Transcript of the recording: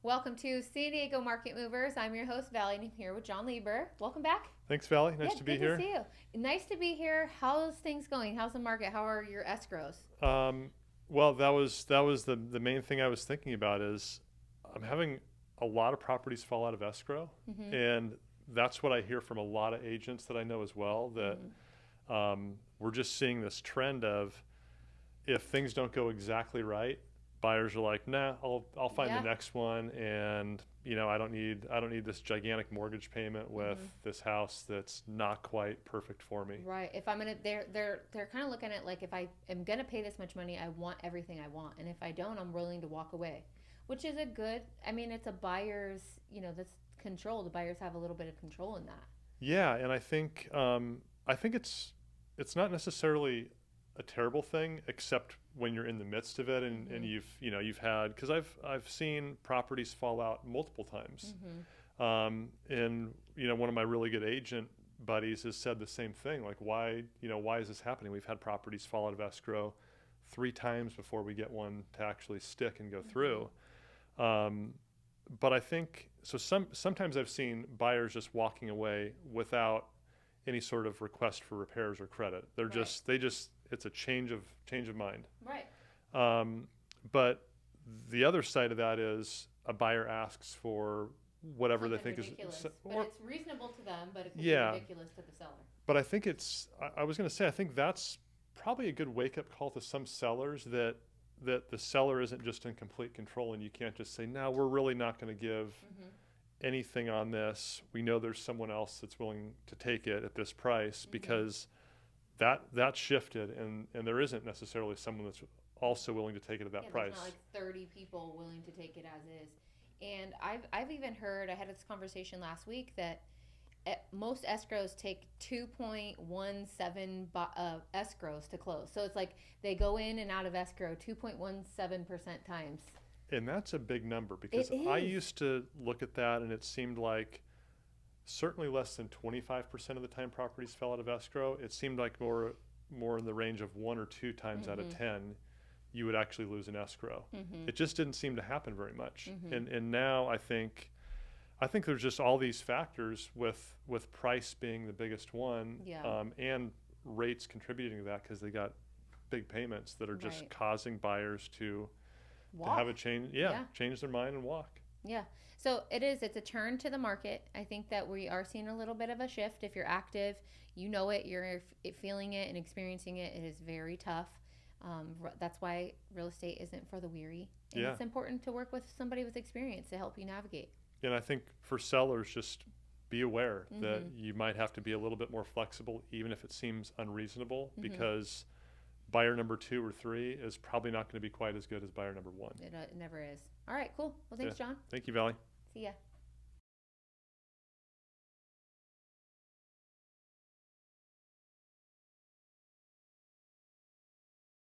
Welcome to San Diego Market Movers. I'm your host, Valley, and I'm here with John Lieber. Welcome back. Thanks, Valley. Nice to be Good here. to see you. Nice to be here. How's things going? How's the market? How are your escrows? Um, well, that was the main thing I was thinking about is I'm having a lot of properties fall out of escrow, Mm-hmm. and that's what I hear from a lot of agents that I know as well. That Mm-hmm. we're just seeing this trend of if things don't go exactly right, buyers are like, nah, I'll find the Yeah. next one, and I don't need this gigantic mortgage payment with Mm-hmm. this house that's not quite perfect for me. Right. If I'm gonna, they're kind of looking at like if I am gonna pay this much money, I want everything I want, and if I don't, I'm willing to walk away, which is a good. I mean, it's a buyer's. That's control. The buyers have a little bit of control in that. Yeah, and I think it's not necessarily a terrible thing, except when you're in the midst of it and Mm-hmm. you've had because I've seen properties fall out multiple times, Mm-hmm. and one of my really good agent buddies has said the same thing. Like, why is this happening? We've had properties fall out of escrow 3 times before we get one to actually stick and go Mm-hmm. through. Um, but I think so. Sometimes I've seen buyers just walking away without any sort of request for repairs or credit. Right. They just it's a change of mind. Right. Um, but the other side of that is a buyer asks for whatever they Something think ridiculous, is, but or it's reasonable to them, but it could be yeah. ridiculous to the seller. But I think I was going to say I think that's probably a good wake up call to some sellers that the seller isn't just in complete control and you can't just say, no, we're really not going to give Mm-hmm. anything on this. We know there's someone else that's willing to take it at this price Mm-hmm. because that shifted and there isn't necessarily someone that's also willing to take it at Yeah, that there's not price. like 30 people willing to take it as is. And I've even heard, I had this conversation last week that most escrows take 2.17 escrows to close. So it's like they go in and out of escrow 2.17% times. And that's a big number It because I is. used to look at that and it seemed like certainly less than 25% of the time properties fell out of escrow. It seemed like more in the range of 1 or 2 times out of Mm-hmm. 10 you would actually lose an escrow. Mm-hmm. It just didn't seem to happen very much. Mm-hmm. And now I think there's just all these factors with price being the biggest one, Yeah. and rates contributing to that because they got big payments that are just Right. causing buyers to have Walk. a change, Yeah. change their mind and walk. Yeah. So it is. It's a turn to the market. I think that we are seeing a little bit of a shift. If you're active, you know it. You're feeling it and experiencing it. It is very tough. That's why real estate isn't for the weary, and Yeah, it's important to work with somebody with experience to help you navigate. and I think for sellers, just be aware that Mm-hmm. you might have to be a little bit more flexible, even if it seems unreasonable, Mm-hmm. because buyer number 2 or 3 is probably not going to be quite as good as buyer number 1. It never is. All right. Cool. Well, Yeah, thanks, John. thank you, Valley. See ya.